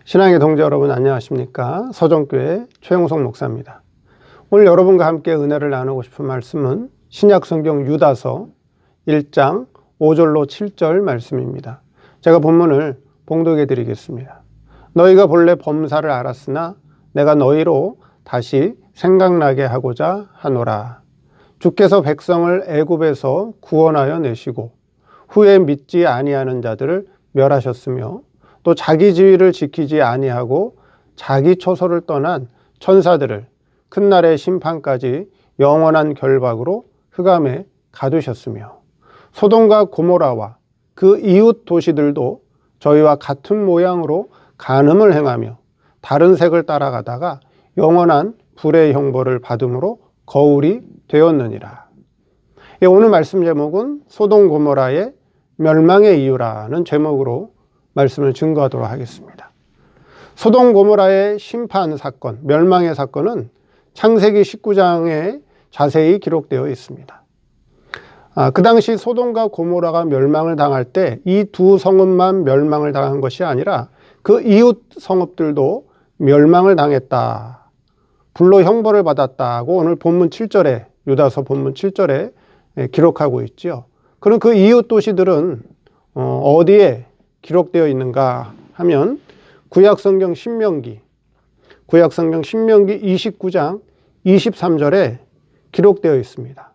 신앙의 동지 여러분 안녕하십니까? 서정교회 최영석 목사입니다. 오늘 여러분과 함께 은혜를 나누고 싶은 말씀은 신약성경 유다서 1장 5절로 7절 말씀입니다. 제가 본문을 봉독해 드리겠습니다. 너희가 본래 범사를 알았으나 내가 너희로 다시 생각나게 하고자 하노라. 주께서 백성을 애굽에서 구원하여 내시고 후에 믿지 아니하는 자들을 멸하셨으며 또 자기 지위를 지키지 아니하고 자기 처소를 떠난 천사들을 큰 날의 심판까지 영원한 결박으로 흑암에 가두셨으며 소돔과 고모라와 그 이웃 도시들도 저희와 같은 모양으로 간음을 행하며 다른 색을 따라가다가 영원한 불의 형벌을 받음으로 거울이 되었느니라. 오늘 말씀 제목은 소돔 고모라의 멸망의 이유라는 제목으로 말씀을 증거하도록 하겠습니다. 소돔 고모라의 심판 사건, 멸망의 사건은 창세기 19장에 자세히 기록되어 있습니다. 그 당시 소돔과 고모라가 멸망을 당할 때 이 두 성읍만 멸망을 당한 것이 아니라 그 이웃 성읍들도 멸망을 당했다. 불로 형벌을 받았다고 오늘 본문 7절에, 유다서 본문 7절에 기록하고 있죠. 그럼 그 이웃 도시들은 어디에 기록되어 있는가 하면 구약성경 신명기 29장 23절에 기록되어 있습니다.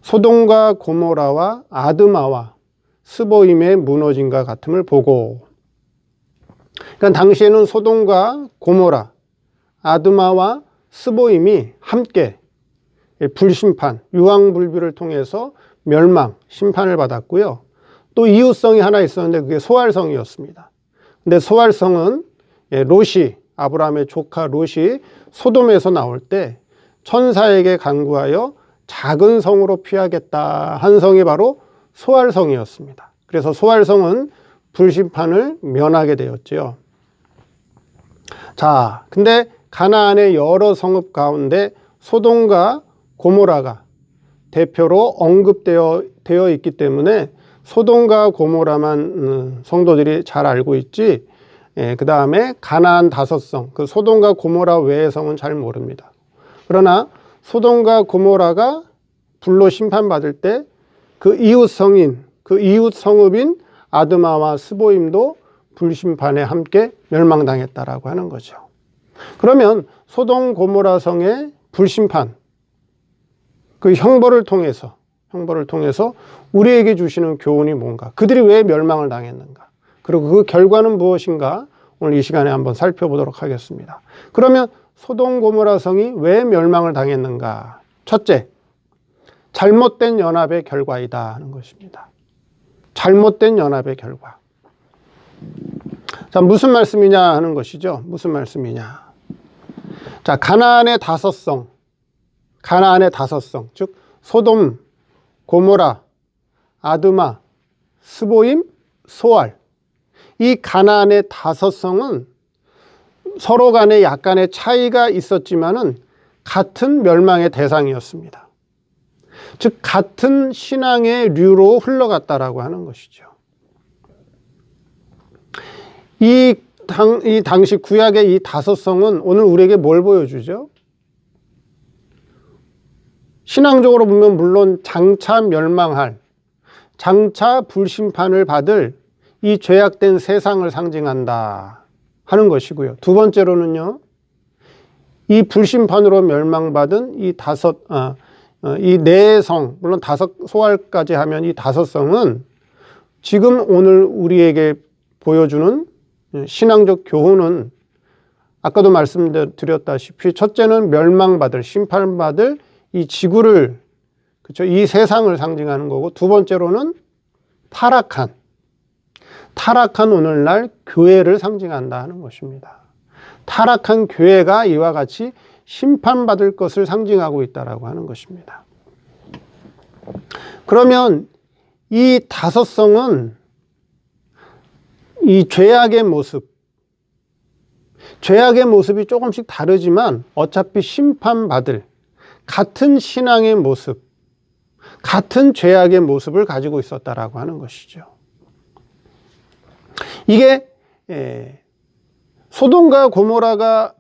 소돔과 고모라와 아드마와 스보임의 무너짐과 같음을 보고, 그러니까 당시에는 소돔과 고모라, 아드마와 스보임이 함께 불심판, 유황불비를 통해서 멸망, 심판을 받았고요. 또 이웃성이 하나 있었는데 그게 소알성이었습니다. 근데 소알성은 롯이, 아브라함의 조카 롯이 소돔에서 나올 때 천사에게 간구하여 작은 성으로 피하겠다 한 성이 바로 소알성이었습니다. 그래서 소알성은 불심판을 면하게 되었죠. 자, 근데 가나안의 여러 성읍 가운데 소돔과 고모라가 대표로 언급되어 있기 때문에 소돔과 고모라만 성도들이 잘 알고 있지, 그 다음에 가나안 5성, 그 소돔과 고모라 외의 성은 잘 모릅니다. 그러나 소돔과 고모라가 불로 심판받을 때 그 이웃 성인, 그 이웃 성읍인 아드마와 스보임도 불심판에 함께 멸망당했다라고 하는 거죠. 그러면 소돔 고모라 성의 불심판, 그 형벌을 통해서 우리에게 주시는 교훈이 뭔가, 그들이 왜 멸망을 당했는가, 그리고 그 결과는 무엇인가, 오늘 이 시간에 한번 살펴보도록 하겠습니다. 그러면 소돔 고모라 성이 왜 멸망을 당했는가? 첫째, 잘못된 연합의 결과이다 하는 것입니다. 잘못된 연합의 결과. 자, 무슨 말씀이냐 하는 것이죠. 무슨 말씀이냐. 자, 가나안의 5성, 즉 소돔, 고모라, 아드마, 스보임, 소알, 이 가나안의 5성은 서로 간에 약간의 차이가 있었지만은 같은 멸망의 대상이었습니다. 즉 같은 신앙의 류로 흘러갔다라고 하는 것이죠. 이 당시 구약의 이 5성은 오늘 우리에게 뭘 보여주죠? 신앙적으로 보면 물론 장차 멸망할, 장차 불심판을 받을 이 죄악된 세상을 상징한다 하는 것이고요. 두 번째로는요, 이 불심판으로 멸망받은 이 4성, 물론 5소알까지 하면 이 5성은 지금 오늘 우리에게 보여주는 신앙적 교훈은 아까도 말씀드렸다시피 첫째는 멸망받을, 심판받을 이 지구를, 그렇죠? 이 세상을 상징하는 거고, 두 번째로는 타락한 오늘날 교회를 상징한다 하는 것입니다. 타락한 교회가 이와 같이 심판받을 것을 상징하고 있다라고 하는 것입니다. 그러면 이 5성은 이 죄악의 모습이 조금씩 다르지만 어차피 심판받을 같은 신앙의 모습, 같은 죄악의 모습을 가지고 있었다라고 하는 것이죠. 이게 소돔과 고모라가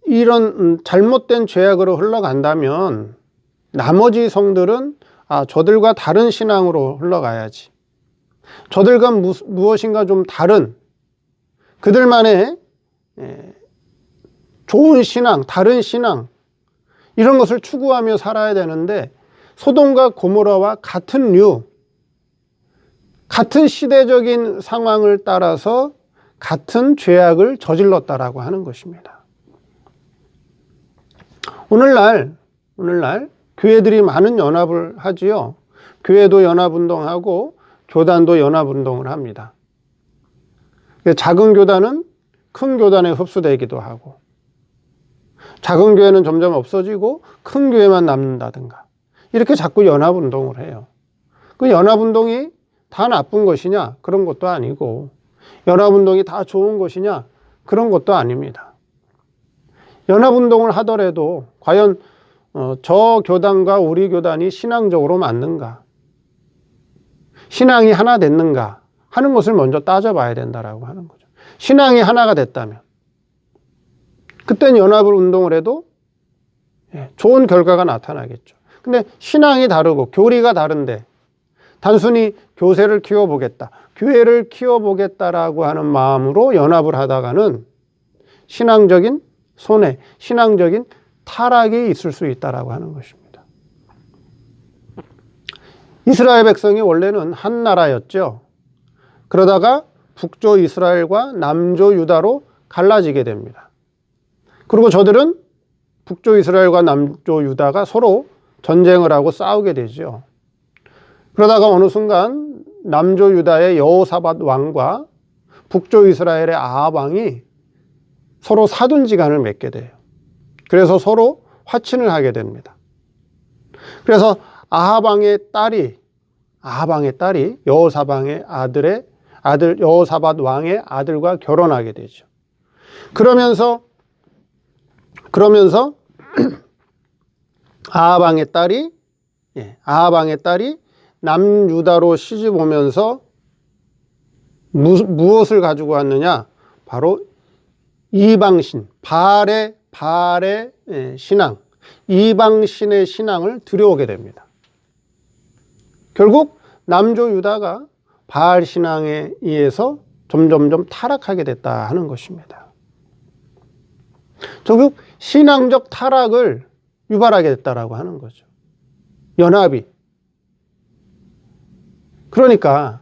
이런 잘못된 죄악으로 흘러간다면 나머지 성들은 저들과 다른 신앙으로 흘러가야지. 저들과 무엇인가 좀 다른 그들만의 좋은 신앙, 다른 신앙 이런 것을 추구하며 살아야 되는데 소돔과 고모라와 같은 같은 시대적인 상황을 따라서 같은 죄악을 저질렀다라고 하는 것입니다. 오늘날 교회들이 많은 연합을 하지요. 교회도 연합운동하고 교단도 연합운동을 합니다. 작은 교단은 큰 교단에 흡수되기도 하고 작은 교회는 점점 없어지고 큰 교회만 남는다든가 이렇게 자꾸 연합운동을 해요. 그 연합운동이 다 나쁜 것이냐? 그런 것도 아니고 연합운동이 다 좋은 것이냐? 그런 것도 아닙니다. 연합운동을 하더라도 과연 저 교단과 우리 교단이 신앙적으로 맞는가? 신앙이 하나 됐는가? 하는 것을 먼저 따져봐야 된다라고 하는 거죠. 신앙이 하나가 됐다면 그때는 연합을 운동을 해도 좋은 결과가 나타나겠죠. 근데 신앙이 다르고 교리가 다른데 단순히 교세를 키워보겠다, 교회를 키워보겠다라고 하는 마음으로 연합을 하다가는 신앙적인 손해, 신앙적인 타락이 있을 수 있다라고 하는 것입니다. 이스라엘 백성이 원래는 한 나라였죠. 그러다가 북조 이스라엘과 남조 유다로 갈라지게 됩니다. 그리고 저들은 북조 이스라엘과 남조 유다가 서로 전쟁을 하고 싸우게 되죠. 그러다가 어느 순간 남조 유다의 여호사밧 왕과 북조 이스라엘의 아합 왕이 서로 사돈지간을 맺게 돼요. 그래서 서로 화친을 하게 됩니다. 그래서 아합 왕의 딸이 여호사밧 왕의 아들과 결혼하게 되죠. 그러면서 아합 왕의 딸이 남유다로 시집 오면서 무엇을 가지고 왔느냐? 바로 이방신, 바알의 신앙, 이방신의 신앙을 들여오게 됩니다. 결국 남조 유다가 바알 신앙에 의해서 점점점 타락하게 됐다 하는 것입니다. 결국 신앙적 타락을 유발하게 됐다라고 하는 거죠. 연합이. 그러니까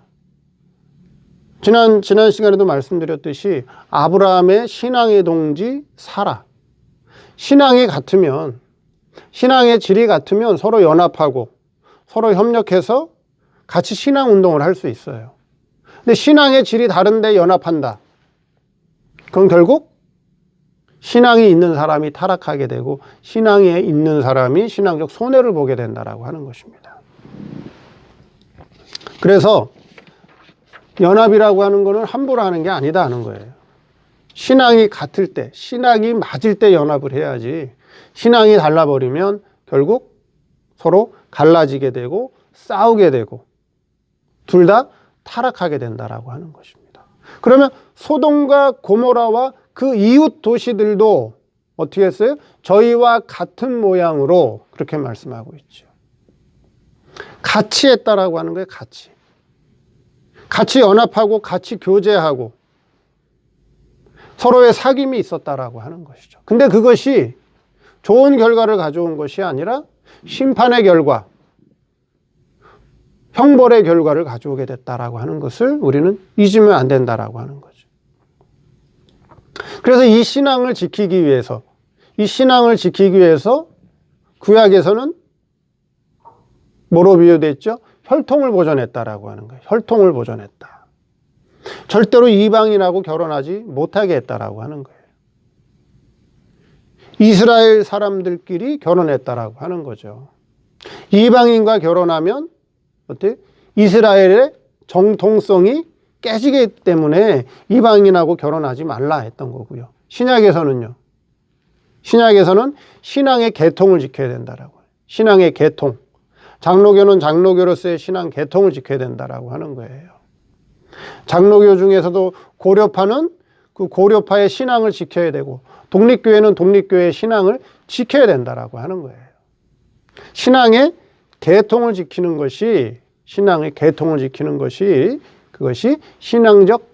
지난 시간에도 말씀드렸듯이 아브라함의 신앙의 동지 사라. 신앙이 같으면, 신앙의 질이 같으면 서로 연합하고 서로 협력해서 같이 신앙 운동을 할 수 있어요. 근데 신앙의 질이 다른데 연합한다. 그럼 결국 신앙이 있는 사람이 타락하게 되고 신앙에 있는 사람이 신앙적 손해를 보게 된다라고 하는 것입니다. 그래서 연합이라고 하는 것은 함부로 하는 게 아니다 하는 거예요. 신앙이 같을 때, 신앙이 맞을 때 연합을 해야지 신앙이 달라버리면 결국 서로 갈라지게 되고 싸우게 되고 둘 다 타락하게 된다라고 하는 것입니다. 그러면 소돔과 고모라와 그 이웃 도시들도 어떻게 했어요? 저희와 같은 모양으로 그렇게 말씀하고 있죠. 같이 했다라고 하는 거예요. 같이 연합하고 같이 교제하고 서로의 사귐이 있었다라고 하는 것이죠. 근데 그것이 좋은 결과를 가져온 것이 아니라 심판의 결과, 형벌의 결과를 가져오게 됐다라고 하는 것을 우리는 잊으면 안 된다라고 하는 거죠. 그래서 이 신앙을 지키기 위해서 구약에서는 뭐로 비유됐죠? 혈통을 보존했다라고 하는 거예요. 혈통을 보존했다. 절대로 이방인하고 결혼하지 못하게 했다라고 하는 거예요. 이스라엘 사람들끼리 결혼했다라고 하는 거죠. 이방인과 결혼하면 어때? 이스라엘의 정통성이 깨지기 때문에 이방인하고 결혼하지 말라 했던 거고요. 신약에서는 신앙의 계통을 지켜야 된다라고 해요. 신앙의 계통. 장로교는 장로교로서의 신앙 계통을 지켜야 된다라고 하는 거예요. 장로교 중에서도 고려파는 그 고려파의 신앙을 지켜야 되고 독립교회는 독립교회의 신앙을 지켜야 된다라고 하는 거예요. 신앙의 계통을 지키는 것이 그것이 신앙적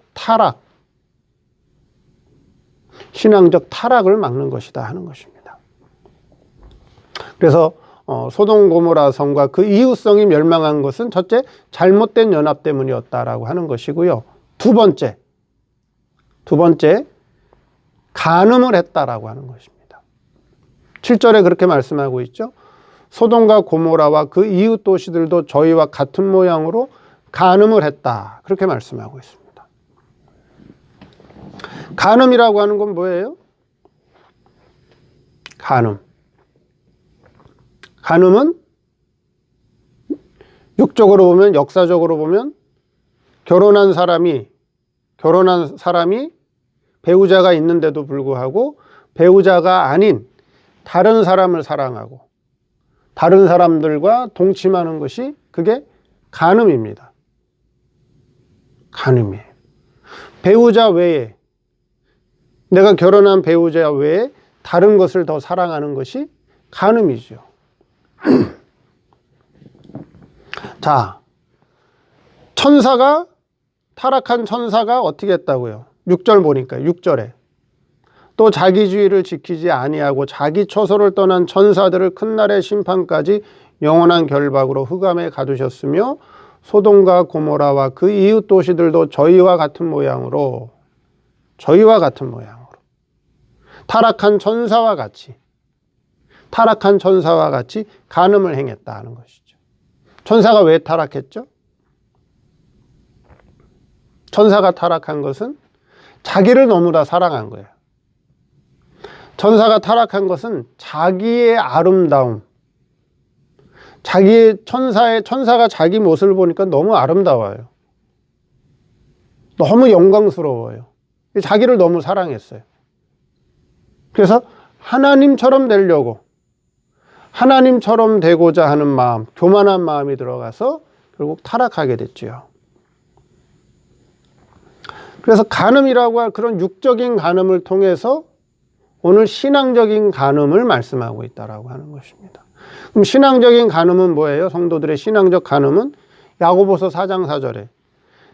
타락을 막는 것이다 하는 것입니다. 그래서 소돔 고모라 성과 그 이웃성이 멸망한 것은 첫째, 잘못된 연합 때문이었다라고 하는 것이고요. 두 번째, 간음을 했다라고 하는 것입니다. 7절에 그렇게 말씀하고 있죠. 소돔과 고모라와 그 이웃 도시들도 저희와 같은 모양으로 간음을 했다. 그렇게 말씀하고 있습니다. 간음이라고 하는 건 뭐예요? 간음은 육적으로 보면, 역사적으로 보면 결혼한 사람이 배우자가 있는데도 불구하고 배우자가 아닌 다른 사람을 사랑하고 다른 사람들과 동침하는 것이 그게 간음입니다. 간음이에요. 배우자 외에, 내가 결혼한 배우자 외에 다른 것을 더 사랑하는 것이 간음이죠. 자, 타락한 천사가 어떻게 했다고요? 6절 보니까 6절에 또 자기주의를 지키지 아니하고 자기 처소를 떠난 천사들을 큰 날의 심판까지 영원한 결박으로 흑암에 가두셨으며 소돔과 고모라와 그 이웃 도시들도 저희와 같은 모양으로 타락한 천사와 같이 간음을 행했다 하는 것이죠. 천사가 왜 타락했죠? 천사가 타락한 것은 자기를 너무나 사랑한 거예요. 천사가 타락한 것은 자기의 아름다움, 천사가 자기 모습을 보니까 너무 아름다워요. 너무 영광스러워요. 자기를 너무 사랑했어요. 그래서 하나님처럼 되려고, 하나님처럼 되고자 하는 마음, 교만한 마음이 들어가서 결국 타락하게 됐죠. 그래서 간음이라고 할 그런 육적인 간음을 통해서 오늘 신앙적인 간음을 말씀하고 있다라고 하는 것입니다. 그럼 신앙적인 간음은 뭐예요? 성도들의 신앙적 간음은 야고보서 4장 4절에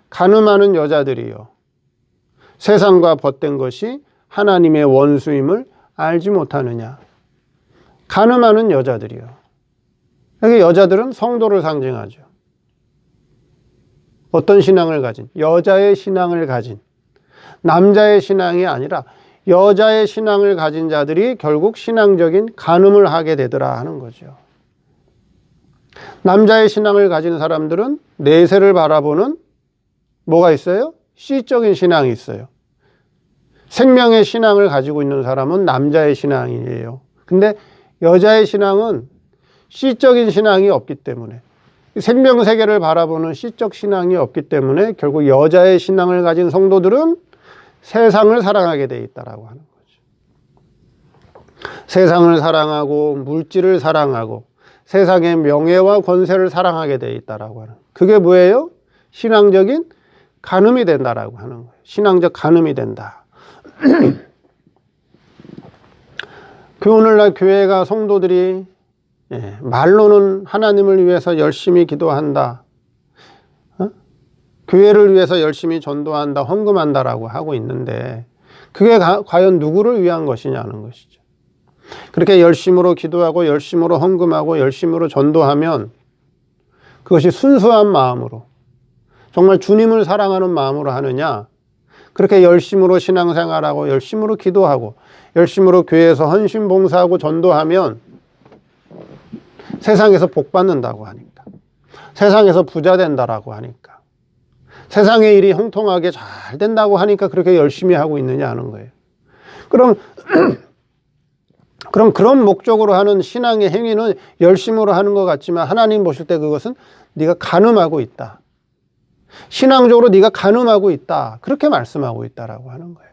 간음하는 여자들이요 세상과 벗된 것이 하나님의 원수임을 알지 못하느냐. 간음하는 여자들이요. 여기 여자들은 성도를 상징하죠. 어떤 신앙을 가진? 여자의 신앙을 가진, 남자의 신앙이 아니라 여자의 신앙을 가진 자들이 결국 신앙적인 간음을 하게 되더라 하는 거죠. 남자의 신앙을 가진 사람들은 내세를 바라보는 뭐가 있어요? 시적인 신앙이 있어요. 생명의 신앙을 가지고 있는 사람은 남자의 신앙이에요. 근데 여자의 신앙은 시적인 신앙이 없기 때문에, 생명세계를 바라보는 시적 신앙이 없기 때문에 결국 여자의 신앙을 가진 성도들은 세상을 사랑하게 돼 있다라고 하는 거죠. 세상을 사랑하고 물질을 사랑하고 세상의 명예와 권세를 사랑하게 돼 있다라고 하는, 그게 뭐예요? 신앙적인 간음이 된다라고 하는 거예요. 신앙적 간음이 된다. 그 오늘날 교회가 성도들이 말로는 하나님을 위해서 열심히 기도한다, 교회를 위해서 열심히 전도한다, 헌금한다라고 하고 있는데 그게 과연 누구를 위한 것이냐는 것이죠. 그렇게 열심으로 기도하고 열심으로 헌금하고 열심으로 전도하면 그것이 순수한 마음으로 정말 주님을 사랑하는 마음으로 하느냐, 그렇게 열심으로 신앙생활하고 열심으로 기도하고 열심으로 교회에서 헌신 봉사하고 전도하면 세상에서 복 받는다고 하니까, 세상에서 부자 된다라고 하니까, 세상의 일이 형통하게 잘 된다고 하니까 그렇게 열심히 하고 있느냐 하는 거예요. 그럼 그런 목적으로 하는 신앙의 행위는 열심으로 하는 것 같지만 하나님 보실 때 그것은 네가 간음하고 있다, 신앙적으로 네가 간음하고 있다, 그렇게 말씀하고 있다라고 하는 거예요.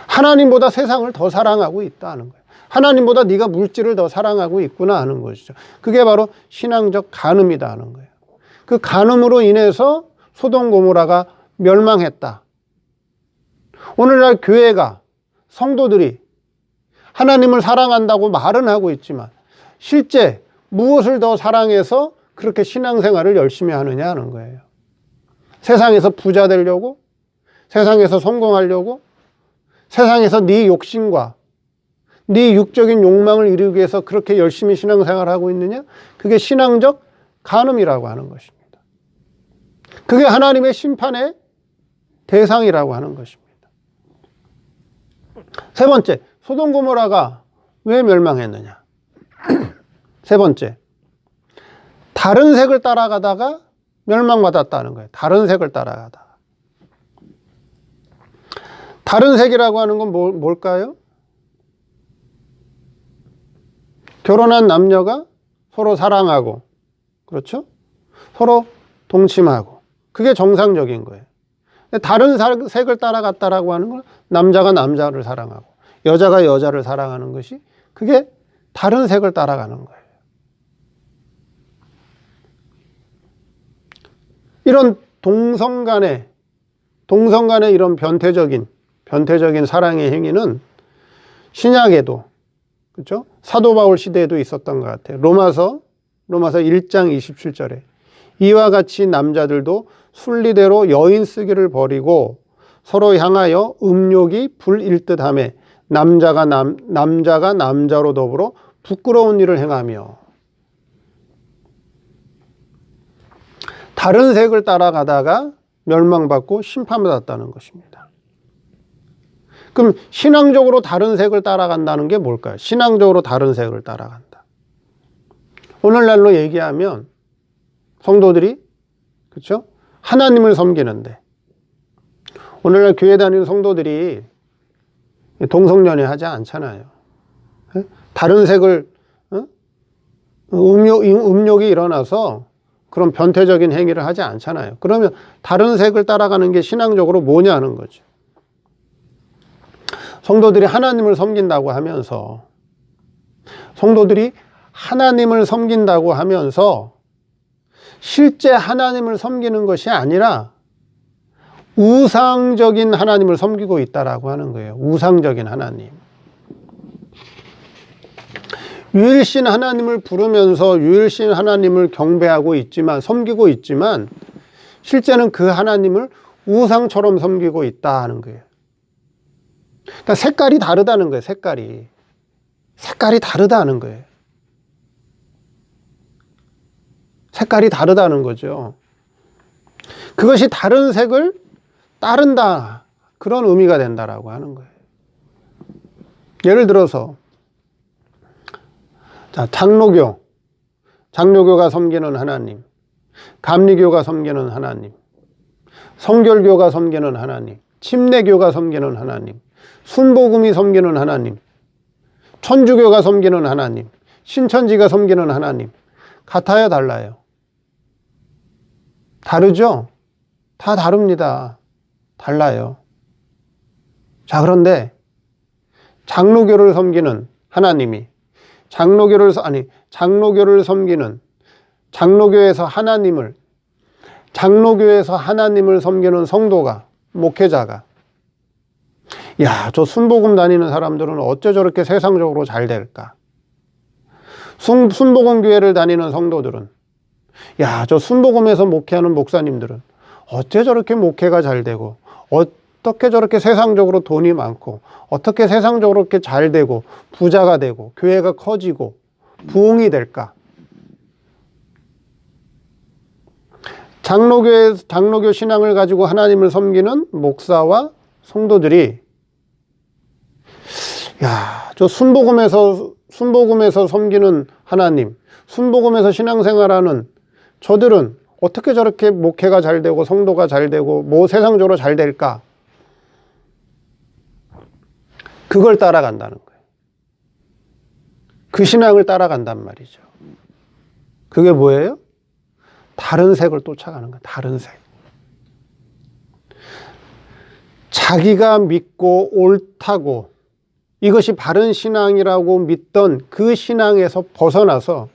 하나님보다 세상을 더 사랑하고 있다 하는 거예요. 하나님보다 네가 물질을 더 사랑하고 있구나 하는 것이죠. 그게 바로 신앙적 간음이다 하는 거예요. 그 간음으로 인해서 소돔 고모라가 멸망했다. 오늘날 교회가, 성도들이 하나님을 사랑한다고 말은 하고 있지만 실제 무엇을 더 사랑해서 그렇게 신앙생활을 열심히 하느냐 하는 거예요. 세상에서 부자 되려고, 세상에서 성공하려고, 세상에서 네 욕심과 네 육적인 욕망을 이루기 위해서 그렇게 열심히 신앙생활을 하고 있느냐? 그게 신앙적 간음이라고 하는 것입니다. 그게 하나님의 심판의 대상이라고 하는 것입니다. 세 번째, 소돔 고모라가 왜 멸망했느냐? 세 번째, 다른 색을 따라가다가 멸망받았다는 거예요. 다른 색을 따라가다가. 다른 색이라고 하는 건 뭘까요? 결혼한 남녀가 서로 사랑하고, 그렇죠? 서로 동침하고. 그게 정상적인 거예요. 다른 색을 따라갔다라고 하는 건 남자가 남자를 사랑하고 여자가 여자를 사랑하는 것이 그게 다른 색을 따라가는 거예요. 이런 동성 간의 이런 변태적인 사랑의 행위는 신약에도, 그렇죠? 사도 바울 시대에도 있었던 것 같아요. 로마서 1장 27절에 이와 같이 남자들도 순리대로 여인 쓰기를 버리고 서로 향하여 음욕이 불일듯하며 남자가 남자로 더불어 부끄러운 일을 행하며. 다른 색을 따라가다가 멸망받고 심판받았다는 것입니다. 그럼 신앙적으로 다른 색을 따라간다는 게 뭘까요? 신앙적으로 다른 색을 따라간다. 오늘날로 얘기하면 성도들이, 그렇죠? 하나님을 섬기는데, 오늘날 교회 다니는 성도들이 동성연애 하지 않잖아요. 다른 색을, 음욕이 일어나서 그런 변태적인 행위를 하지 않잖아요. 그러면 다른 색을 따라가는 게 신앙적으로 뭐냐 하는 거죠. 성도들이 하나님을 섬긴다고 하면서 실제 하나님을 섬기는 것이 아니라 우상적인 하나님을 섬기고 있다라고 하는 거예요. 우상적인 하나님. 유일신 하나님을 부르면서 유일신 하나님을 경배하고 있지만, 섬기고 있지만 실제는 그 하나님을 우상처럼 섬기고 있다 하는 거예요. 그러니까 색깔이 다르다는 거예요. 색깔이 다르다는 거예요. 색깔이 다르다는 거죠. 그것이 다른 색을 따른다, 그런 의미가 된다라고 하는 거예요. 예를 들어서 장로교가 섬기는 하나님, 감리교가 섬기는 하나님, 성결교가 섬기는 하나님, 침례교가 섬기는 하나님, 순복음이 섬기는 하나님, 천주교가 섬기는 하나님, 신천지가 섬기는 하나님, 같아요, 달라요? 다르죠? 다 다릅니다. 달라요. 자, 그런데 장로교를 섬기는 하나님이 장로교를 섬기는, 장로교에서 하나님을 섬기는 성도가, 목회자가, 야, 저 순복음 다니는 사람들은 어째 저렇게 세상적으로 잘 될까? 순복음 교회를 다니는 성도들은, 야, 저 순복음에서 목회하는 목사님들은 어째 저렇게 목회가 잘 되고, 어떻게 저렇게 세상적으로 돈이 많고, 어떻게 세상적으로 이렇게 잘 되고 부자가 되고 교회가 커지고 부흥이 될까? 장로교 신앙을 가지고 하나님을 섬기는 목사와 성도들이, 야, 저 순복음에서 섬기는 하나님, 순복음에서 신앙생활하는 저들은 어떻게 저렇게 목회가 잘 되고 성도가 잘 되고 뭐 세상적으로 잘 될까? 그걸 따라간다는 거예요. 그 신앙을 따라간단 말이죠. 그게 뭐예요? 다른 색을 쫓아가는 거예요. 다른 색. 자기가 믿고 옳다고, 이것이 바른 신앙이라고 믿던 그 신앙에서 벗어나서,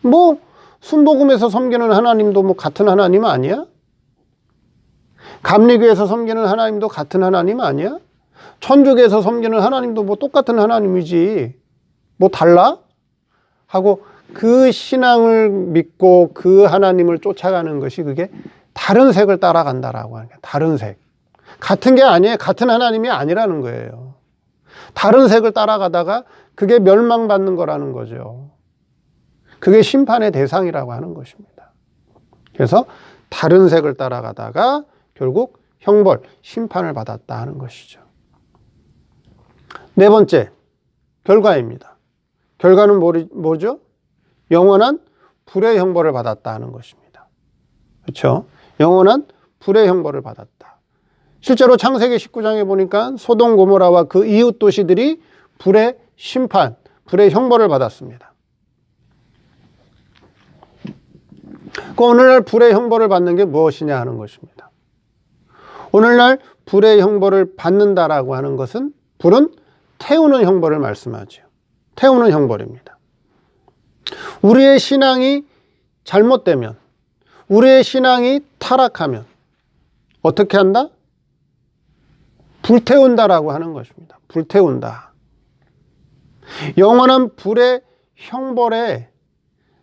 뭐 순복음에서 섬기는 하나님도 뭐 같은 하나님 아니야? 감리교에서 섬기는 하나님도 같은 하나님 아니야? 천주교에서 섬기는 하나님도 뭐 똑같은 하나님이지 뭐 달라? 하고 그 신앙을 믿고 그 하나님을 쫓아가는 것이 그게 다른 색을 따라간다라고 하는 거예요. 다른 색. 같은 게 아니에요. 같은 하나님이 아니라는 거예요. 다른 색을 따라가다가 그게 멸망받는 거라는 거죠. 그게 심판의 대상이라고 하는 것입니다. 그래서 다른 색을 따라가다가 결국 형벌, 심판을 받았다 하는 것이죠. 네 번째, 결과입니다. 결과는 뭐죠? 영원한 불의 형벌을 받았다 하는 것입니다. 그렇죠? 영원한 불의 형벌을 받았다. 실제로 창세기 19장에 보니까 소돔 고모라와 그 이웃 도시들이 불의 심판, 불의 형벌을 받았습니다. 그 오늘날 불의 형벌을 받는 게 무엇이냐 하는 것입니다. 오늘날 불의 형벌을 받는다라고 하는 것은 불은 태우는 형벌을 말씀하죠. 태우는 형벌입니다. 우리의 신앙이 잘못되면, 우리의 신앙이 타락하면 어떻게 한다? 불태운다라고 하는 것입니다. 불태운다. 영원한 불의 형벌에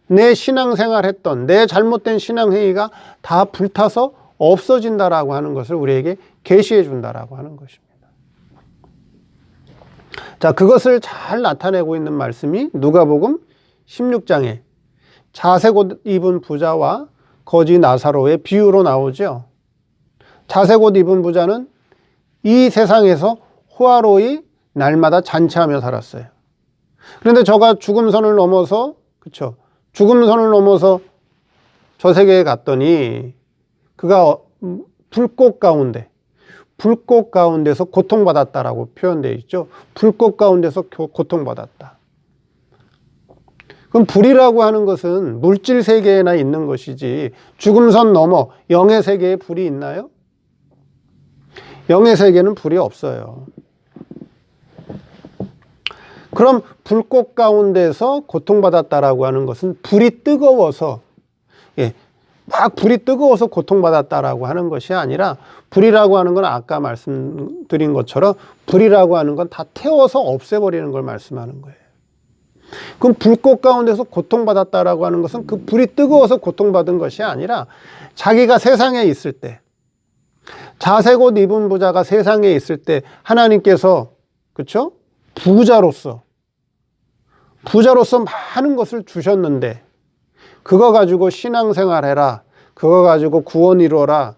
내 신앙생활 했던 내 잘못된 신앙행위가 다 불타서 없어진다라고 하는 것을 우리에게 계시해 준다라고 하는 것입니다. 자, 그것을 잘 나타내고 있는 말씀이 누가복음 16장에 자색 옷 입은 부자와 거지 나사로의 비유로 나오죠. 자색 옷 입은 부자는 이 세상에서 호화로이 날마다 잔치하며 살았어요. 그런데 저가 죽음선을 넘어서, 그쵸? 죽음선을 넘어서 저 세계에 갔더니 그가 불꽃 가운데서 고통받았다라고 표현되어 있죠. 불꽃 가운데서 고통받았다. 그럼 불이라고 하는 것은 물질 세계에나 있는 것이지 죽음선 넘어 영의 세계에 불이 있나요? 영의 세계는 불이 없어요. 그럼 불꽃 가운데서 고통받았다라고 하는 것은 불이 뜨거워서, 막 불이 뜨거워서 고통받았다라고 하는 것이 아니라, 불이라고 하는 건 아까 말씀드린 것처럼 불이라고 하는 건 다 태워서 없애버리는 걸 말씀하는 거예요. 그럼 불꽃 가운데서 고통받았다라고 하는 것은 그 불이 뜨거워서 고통받은 것이 아니라 자기가 세상에 있을 때, 자색 옷 입은 부자가 세상에 있을 때 하나님께서, 그렇죠? 부자로서 많은 것을 주셨는데 그거 가지고 신앙생활 해라, 그거 가지고 구원 이루어라,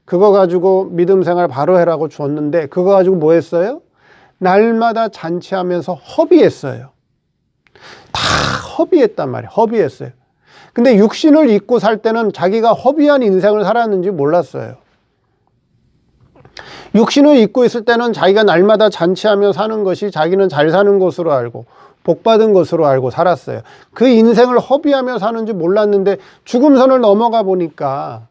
그거 가지고 믿음 생활 바로 해라고 줬는데 그거 가지고 뭐 했어요? 날마다 잔치하면서 허비했어요. 다 허비했단 말이에요. 허비했어요. 근데 육신을 입고 살 때는 자기가 허비한 인생을 살았는지 몰랐어요. 육신을 입고 있을 때는 자기가 날마다 잔치하며 사는 것이 자기는 잘 사는 것으로 알고 복받은 것으로 알고 살았어요. 그 인생을 허비하며 사는지 몰랐는데 죽음선을 넘어가 보니까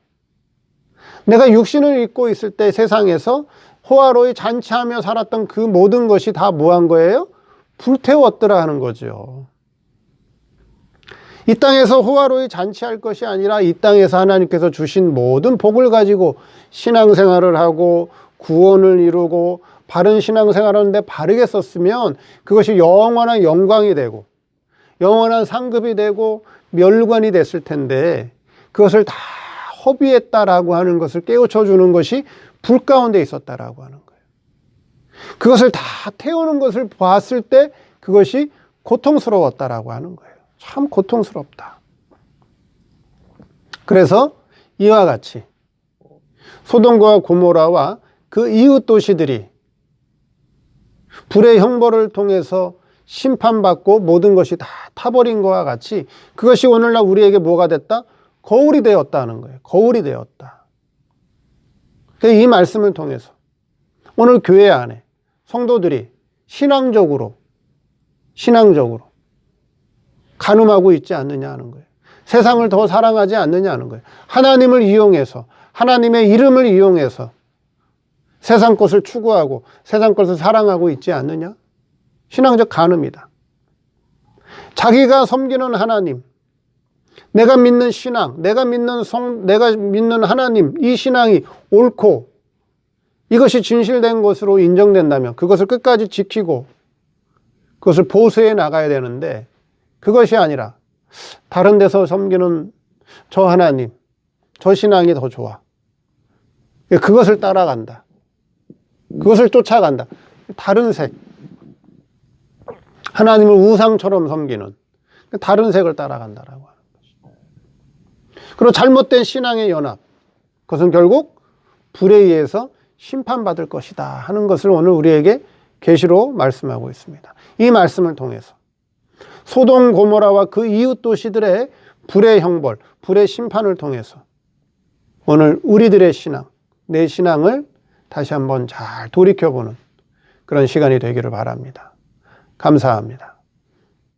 내가 육신을 입고 있을 때 세상에서 호화로이 잔치하며 살았던 그 모든 것이 다 뭐 한 거예요? 불태웠더라 하는 거죠. 이 땅에서 호화로이 잔치할 것이 아니라 이 땅에서 하나님께서 주신 모든 복을 가지고 신앙생활을 하고 구원을 이루고 바른 신앙생활을 하는데 바르게 썼으면 그것이 영원한 영광이 되고 영원한 상급이 되고 멸관이 됐을 텐데 그것을 다 허비했다라고 하는 것을 깨우쳐 주는 것이 불 가운데 있었다라고 하는 거예요. 그것을 다 태우는 것을 봤을 때 그것이 고통스러웠다라고 하는 거예요. 참 고통스럽다. 그래서 이와 같이 소돔과 고모라와 그 이웃 도시들이 불의 형벌을 통해서 심판받고 모든 것이 다 타버린 것과 같이 그것이 오늘날 우리에게 뭐가 됐다? 거울이 되었다는 거예요. 거울이 되었다. 이 말씀을 통해서 오늘 교회 안에 성도들이 신앙적으로 간음하고 있지 않느냐 하는 거예요. 세상을 더 사랑하지 않느냐 하는 거예요. 하나님을 이용해서, 하나님의 이름을 이용해서 세상 것을 추구하고 세상 것을 사랑하고 있지 않느냐? 신앙적 간음이다. 자기가 섬기는 하나님, 내가 믿는 신앙, 내가 믿는 하나님, 이 신앙이 옳고 이것이 진실된 것으로 인정된다면 그것을 끝까지 지키고 그것을 보수해 나가야 되는데, 그것이 아니라 다른 데서 섬기는 저 하나님, 저 신앙이 더 좋아. 그것을 따라간다. 그것을 쫓아간다. 다른 색. 하나님을 우상처럼 섬기는 다른 색을 따라간다라고 하는 것이죠. 그리고 잘못된 신앙의 연합. 그것은 결국 불에 의해서 심판받을 것이다 하는 것을 오늘 우리에게 계시로 말씀하고 있습니다. 이 말씀을 통해서 소돔 고모라와 그 이웃 도시들의 불의 형벌, 불의 심판을 통해서 오늘 우리들의 신앙, 내 신앙을 다시 한번 잘 돌이켜보는 그런 시간이 되기를 바랍니다. 감사합니다.